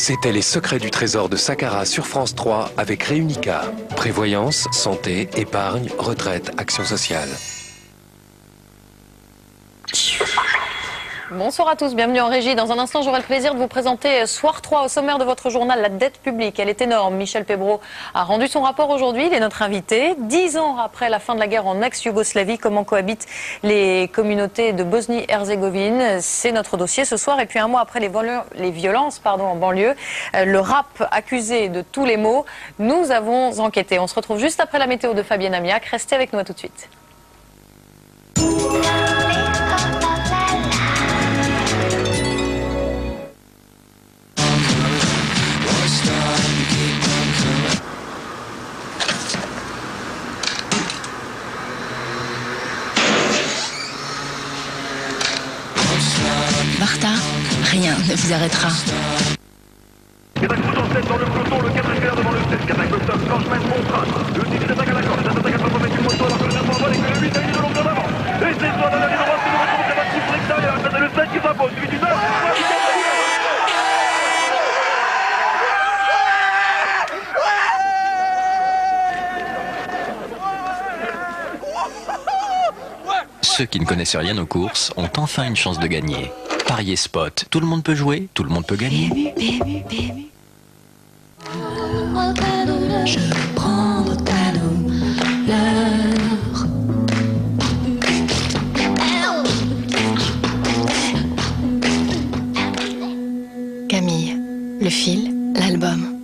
C'était les secrets du trésor de Saqqara sur France 3 avec Réunica. Prévoyance, santé, épargne, retraite, action sociale. Bonsoir à tous, bienvenue en régie. Dans un instant, j'aurai le plaisir de vous présenter Soir 3 au sommaire de votre journal, la dette publique. Elle est énorme. Michel Pebro a rendu son rapport aujourd'hui, il est notre invité. 10 ans après la fin de la guerre en ex-Yougoslavie, comment cohabitent les communautés de Bosnie-Herzégovine? C'est notre dossier ce soir. Et puis un mois après les violences en banlieue, le rap accusé de tous les maux, nous avons enquêté. On se retrouve juste après la météo de Fabienne Amiac. Restez avec nous, à tout de suite. Martha, rien ne vous arrêtera. Cadac tout en 7 dans le peloton, le 4 accélère devant le 7. Cadac le top, Franchman montra. Le 10 attaque à la corde, les attaques à 80 du moto alors que le 9 en vol et que le 8 a eu de l'ombre d'avant. Et c'est toi dans la ligne droite, c'est le retour de Baptiste pour l'extérieur. C'est le 7 qui s'impose, suivi du 9. Ceux qui ne connaissent rien aux courses ont enfin une chance de gagner. Parier spot, tout le monde peut jouer, tout le monde peut gagner. Je veux prendre ta douleur. Camille, le fil, l'album.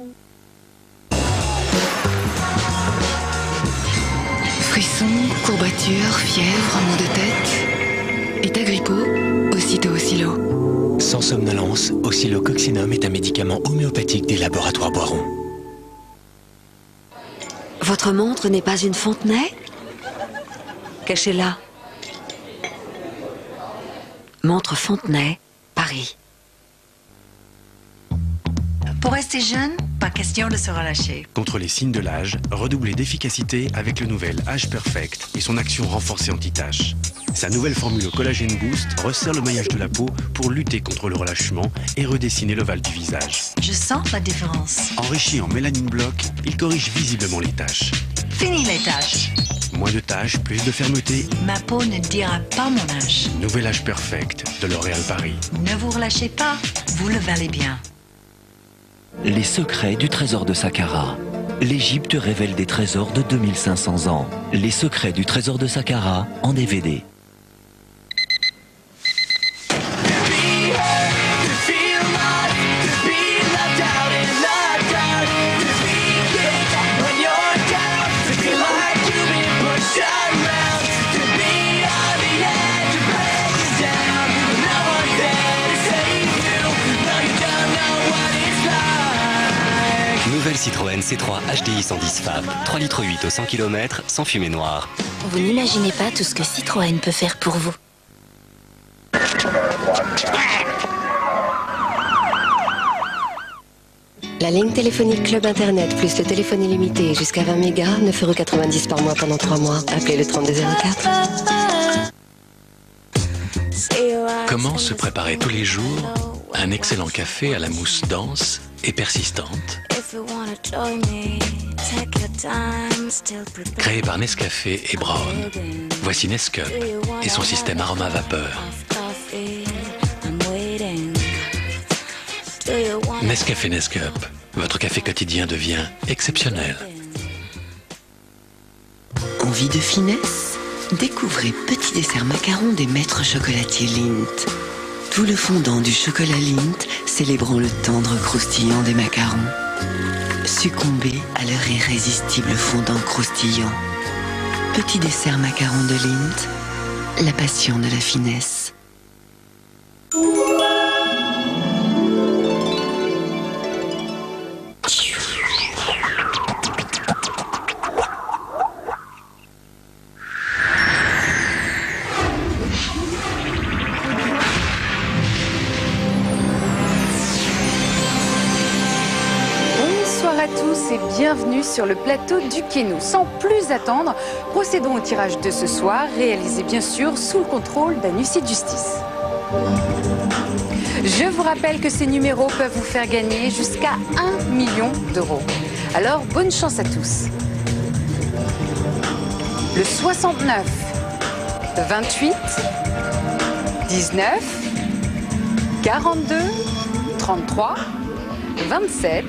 Frissons, courbatures, fièvre, maux de tête. Et t'agrippot, aussitôt au silo. Sans somnolence, Oscillococcinum est un médicament homéopathique des laboratoires Boiron. Votre montre n'est pas une Fontenay? Cachez-la. Montre Fontenay, Paris. Pour rester jeune, pas question de se relâcher. Contre les signes de l'âge, redoublez d'efficacité avec le nouvel Age Perfect et son action renforcée anti-taches. Sa nouvelle formule Collagène Boost resserre le maillage de la peau pour lutter contre le relâchement et redessiner l'ovale du visage. Je sens la différence. Enrichi en mélanine bloc, il corrige visiblement les taches. Fini les tâches. Moins de taches, plus de fermeté. Ma peau ne dira pas mon âge. Nouvel Age Perfect de L'Oréal Paris. Ne vous relâchez pas, vous le valez bien. Les secrets du trésor de Saqqara. L'Égypte révèle des trésors de 2500 ans. Les secrets du trésor de Saqqara en DVD. Nouvelle Citroën C3 HDI 110 Fab, 3,8 litres au 100 km, sans fumée noire. Vous n'imaginez pas tout ce que Citroën peut faire pour vous. La ligne téléphonique Club Internet plus le téléphone illimité jusqu'à 20 mégas, 9,90 € par mois pendant 3 mois. Appelez le 3204. Comment se préparer tous les jours un excellent café à la mousse dense et persistante? Créé par Nescafé et Brown, voici Nescup et son système aroma vapeur. Nescafé Nescup, votre café quotidien devient exceptionnel. Envie de finesse? Découvrez Petit Dessert Macaron des maîtres chocolatiers Lindt. Tout le fondant du chocolat Lindt, célébrant le tendre croustillant des macarons. Succombez à leur irrésistible fondant croustillant. Petit Dessert Macaron de Lindt, la passion de la finesse. Bienvenue sur le plateau du Quénou. Sans plus attendre, procédons au tirage de ce soir, réalisé bien sûr sous le contrôle d'un huissier de justice. Je vous rappelle que ces numéros peuvent vous faire gagner jusqu'à 1 million d'euros. Alors, bonne chance à tous. Le 69, 28, 19, 42, 33, 27,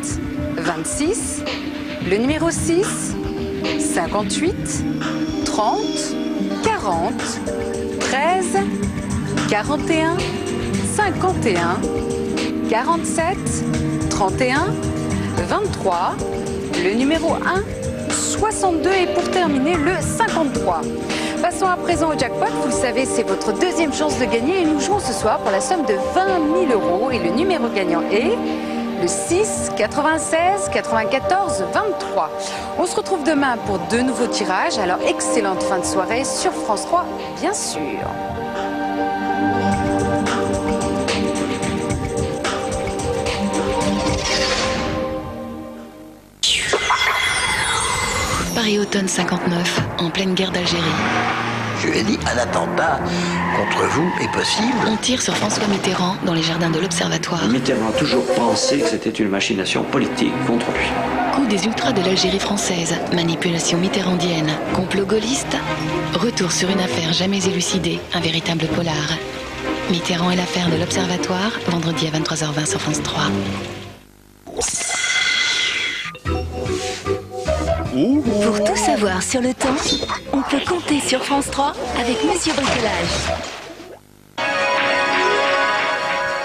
26, le numéro 6, 58, 30, 40, 13, 41, 51, 47, 31, 23, le numéro 1, 62 et pour terminer le 53. Passons à présent au jackpot. Vous le savez, c'est votre deuxième chance de gagner et nous jouons ce soir pour la somme de 20 000 euros et le numéro gagnant est le 6, 96, 94, 23. On se retrouve demain pour de nouveaux tirages. Alors, excellente fin de soirée sur France 3, bien sûr. Paris automne 59, en pleine guerre d'Algérie. Je lui ai dit, un attentat contre vous est possible. On tire sur François Mitterrand dans les jardins de l'Observatoire. Mitterrand a toujours pensé que c'était une machination politique contre lui. Coup des ultras de l'Algérie française, manipulation mitterrandienne, complot gaulliste, retour sur une affaire jamais élucidée, un véritable polar. Mitterrand et l'affaire de l'Observatoire, vendredi à 23h20 sur France 3. Pour tout savoir sur le temps, on peut compter sur France 3 avec Monsieur Bricolage.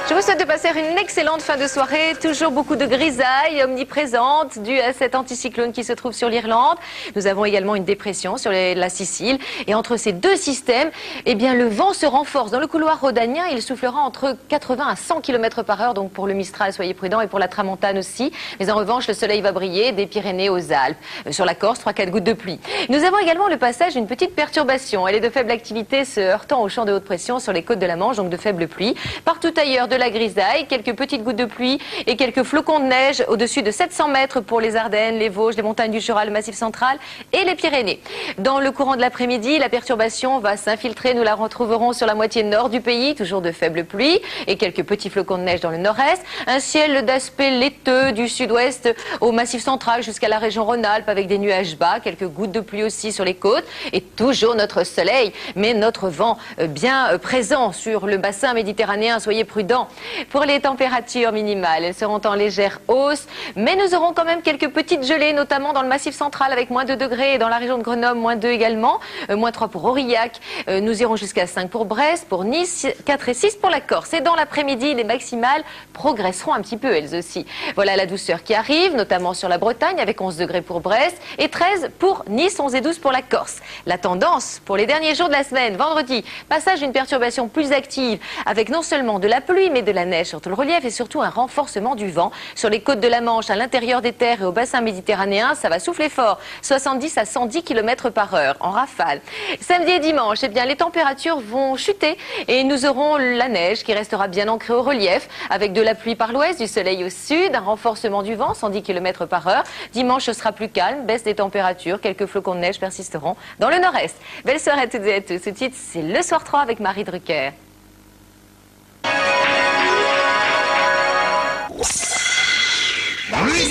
Je vous souhaite de passer une excellente fin de soirée. Toujours beaucoup de grisailles omniprésentes dues à cet anticyclone qui se trouve sur l'Irlande. Nous avons également une dépression sur la Sicile. Et entre ces deux systèmes, eh bien, le vent se renforce. Dans le couloir rhodanien, il soufflera entre 80 à 100 km par heure. Donc pour le Mistral, soyez prudents et pour la Tramontane aussi. Mais en revanche, le soleil va briller des Pyrénées aux Alpes. Sur la Corse, 3-4 gouttes de pluie. Nous avons également le passage d'une petite perturbation. Elle est de faible activité, se heurtant au champ de haute pression sur les côtes de la Manche, donc de faible pluie. Partout ailleurs, de la grisaille, quelques petites gouttes de pluie et quelques flocons de neige au-dessus de 700 mètres pour les Ardennes, les Vosges, les montagnes du Jura, le Massif central et les Pyrénées. Dans le courant de l'après-midi, la perturbation va s'infiltrer. Nous la retrouverons sur la moitié nord du pays, toujours de faibles pluies et quelques petits flocons de neige dans le nord-est. Un ciel d'aspect laiteux du sud-ouest au Massif central jusqu'à la région Rhône-Alpes avec des nuages bas, quelques gouttes de pluie aussi sur les côtes et toujours notre soleil, mais notre vent bien présent sur le bassin méditerranéen. Soyez prudents. Pour les températures minimales, elles seront en légère hausse, mais nous aurons quand même quelques petites gelées, notamment dans le Massif central avec moins 2 degrés et dans la région de Grenoble, moins 2 également, moins 3 pour Aurillac. Nous irons jusqu'à 5 pour Brest, pour Nice, 4 et 6 pour la Corse. Et dans l'après-midi, les maximales progresseront un petit peu elles aussi. Voilà la douceur qui arrive, notamment sur la Bretagne avec 11 degrés pour Brest et 13 pour Nice, 11 et 12 pour la Corse. La tendance pour les derniers jours de la semaine, vendredi, passage d'une perturbation plus active avec non seulement de la pluie mais de la neige sur tout le relief et surtout un renforcement du vent sur les côtes de la Manche, à l'intérieur des terres et au bassin méditerranéen. Ça va souffler fort, 70 à 110 km par heure en rafale. Samedi et dimanche, eh bien, les températures vont chuter et nous aurons la neige qui restera bien ancrée au relief avec de la pluie par l'ouest, du soleil au sud, un renforcement du vent, 110 km par heure. Dimanche, ce sera plus calme, baisse des températures, quelques flocons de neige persisteront dans le nord-est. Belle soirée à toutes et à tous. Ce titre, c'est Le Soir 3 avec Marie Drucker.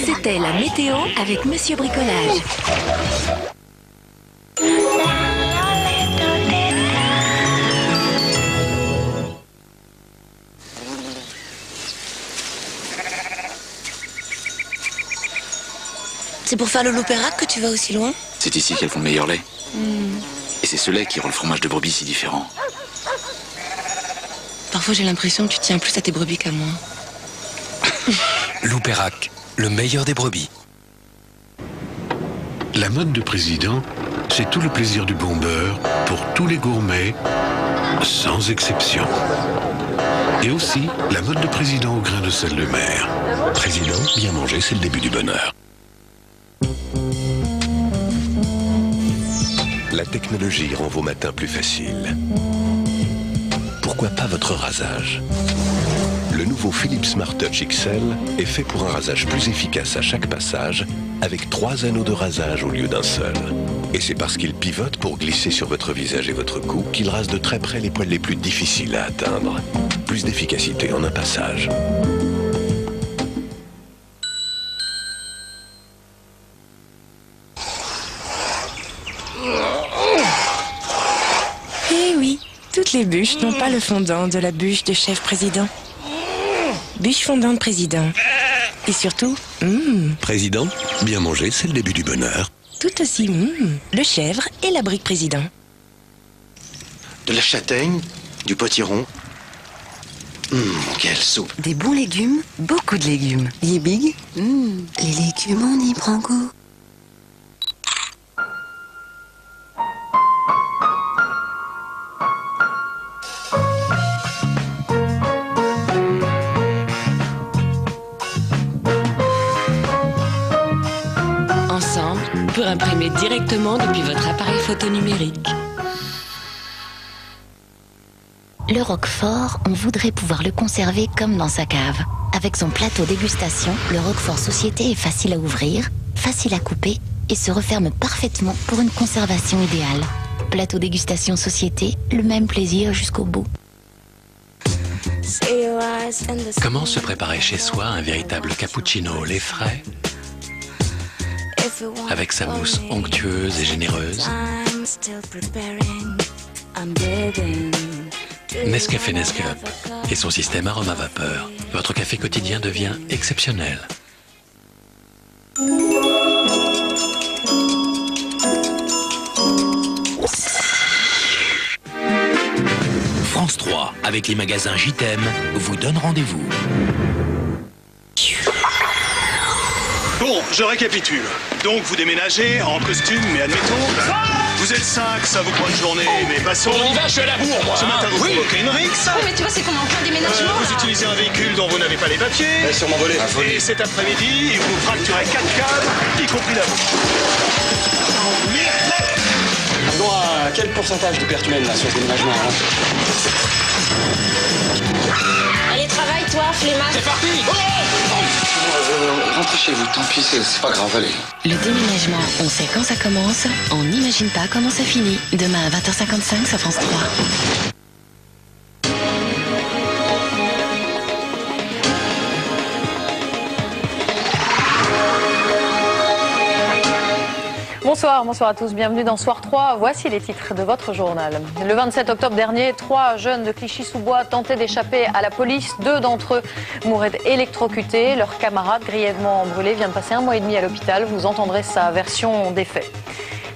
C'était la météo avec Monsieur Bricolage. C'est pour faire le l'opéra que tu vas aussi loin? C'est ici qu'elles font le meilleur lait. Et c'est ce lait qui rend le fromage de brebis si différent. Parfois j'ai l'impression que tu tiens plus à tes brebis qu'à moi. Loupérac, le meilleur des brebis. La mode de président, c'est tout le plaisir du bon beurre pour tous les gourmets, sans exception. Et aussi, la mode de président au grain de sel de mer. Président, bien manger, c'est le début du bonheur. La technologie rend vos matins plus faciles. Pourquoi pas votre rasage? Le nouveau Philips Smart Touch XL est fait pour un rasage plus efficace à chaque passage avec 3 anneaux de rasage au lieu d'un seul. Et c'est parce qu'il pivote pour glisser sur votre visage et votre cou qu'il rase de très près les poils les plus difficiles à atteindre. Plus d'efficacité en un passage. Eh oui, toutes les bûches n'ont pas le fondant de la bûche de chef président. Bûche fondante président. Et surtout, Président, bien manger, c'est le début du bonheur. tout aussi, le chèvre et la brique président. De la châtaigne, du potiron. Quelle soupe. Des bons légumes, beaucoup de légumes. Les big, les légumes, on y prend goût. Ensemble, pour imprimer directement depuis votre appareil photo numérique. Le Roquefort, on voudrait pouvoir le conserver comme dans sa cave. Avec son plateau dégustation, le Roquefort Société est facile à ouvrir, facile à couper et se referme parfaitement pour une conservation idéale. Plateau dégustation Société, le même plaisir jusqu'au bout. Comment se préparer chez soi un véritable cappuccino au lait frais, avec sa mousse onctueuse et généreuse? Nescafé Nescup et son système arôme à vapeur. Votre café quotidien devient exceptionnel. France 3, avec les magasins JTM, vous donne rendez-vous. Bon, je récapitule. Donc vous déménagez en costume, mais admettons... Vous êtes 5, ça vous prend une journée, mais passons... On y va, je suis à la bourre, moi. Ce matin, vous provoquez une rixe. Oui, mais tu vois, c'est comme en plein déménagement. Vous utilisez un véhicule dont vous n'avez pas les papiers. Sur mon volet. Et cet après-midi, vous fracturez 4 câbles, y compris la vôtre. À quel pourcentage de perte humaine, là, sur ce déménagement, hein? Allez, travaille, toi, flemmard. C'est parti. Rentrez chez vous, tant pis, c'est pas grave, allez. Le déménagement, on sait quand ça commence, on n'imagine pas comment ça finit. Demain à 20h55 sur France 3. Bonsoir à tous, bienvenue dans Soir 3. Voici les titres de votre journal. Le 27 octobre dernier, 3 jeunes de Clichy-sous-Bois tentaient d'échapper à la police. 2 d'entre eux mouraient électrocutés. Leur camarade, grièvement brûlé, vient de passer 1 mois et demi à l'hôpital. Vous entendrez sa version des faits.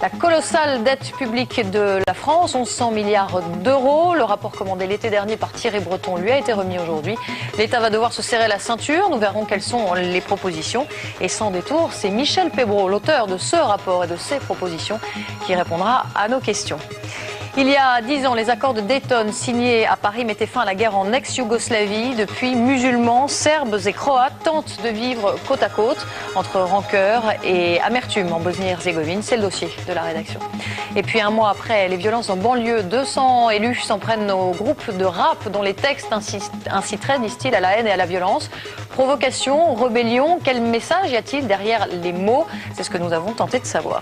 La colossale dette publique de la France, 1100 milliards d'euros. Le rapport commandé l'été dernier par Thierry Breton lui a été remis aujourd'hui. L'État va devoir se serrer la ceinture. Nous verrons quelles sont les propositions. Et sans détour, c'est Michel Pébro, l'auteur de ce rapport et de ces propositions, qui répondra à nos questions. Il y a 10 ans, les accords de Dayton signés à Paris mettaient fin à la guerre en ex-Yougoslavie. Depuis, musulmans, serbes et croates tentent de vivre côte à côte entre rancœur et amertume en Bosnie-Herzégovine. C'est le dossier de la rédaction. Et puis 1 mois après les violences en banlieue, 200 élus s'en prennent au groupe de rap dont les textes inciteraient, disent-ils, à la haine et à la violence. Provocation, rébellion, quel message y a-t-il derrière les mots? C'est ce que nous avons tenté de savoir.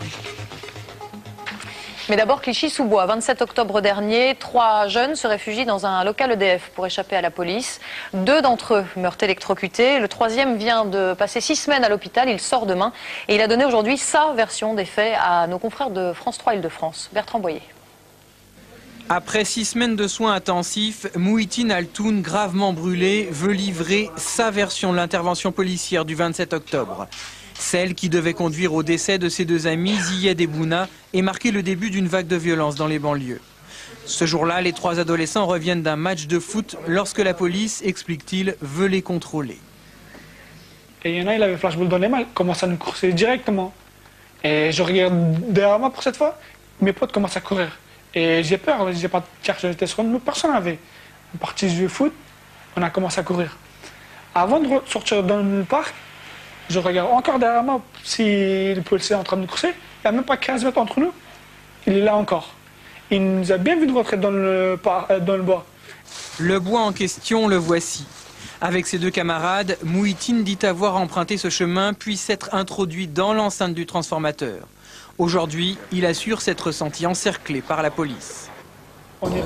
Mais d'abord, Clichy-sous-Bois. 27 octobre dernier, 3 jeunes se réfugient dans un local EDF pour échapper à la police. 2 d'entre eux meurent électrocutés. Le 3e vient de passer 6 semaines à l'hôpital. Il sort demain. Et il a donné aujourd'hui sa version des faits à nos confrères de France 3 Île-de-France. Bertrand Boyer. Après 6 semaines de soins intensifs, Mouhitine Altoun, gravement brûlé, veut livrer sa version de l'intervention policière du 27 octobre. Celle qui devait conduire au décès de ses 2 amis, Ziyed et Bouna, et marquer le début d'une vague de violence dans les banlieues. Ce jour-là, les 3 adolescents reviennent d'un match de foot lorsque la police, explique-t-il, veut les contrôler. Et il y en a, il avait flashball dans les mains, il commence à nous courser directement. Et je regarde derrière moi pour cette fois, mes potes commencent à courir. Et j'ai peur, j'ai pas de carte, j'étais sur nous, personne n'avait. On est parti jouer foot, on a commencé à courir. Avant de sortir dans le parc, je regarde encore derrière moi si le policier est en train de nous courser. Il n'y a même pas 15 mètres entre nous. Il est là encore. Il nous a bien vu de rentrer dans le bois. Le bois en question, le voici. Avec ses 2 camarades, Mouhitine dit avoir emprunté ce chemin puis s'être introduit dans l'enceinte du transformateur. Aujourd'hui, il assure s'être senti encerclé par la police. On est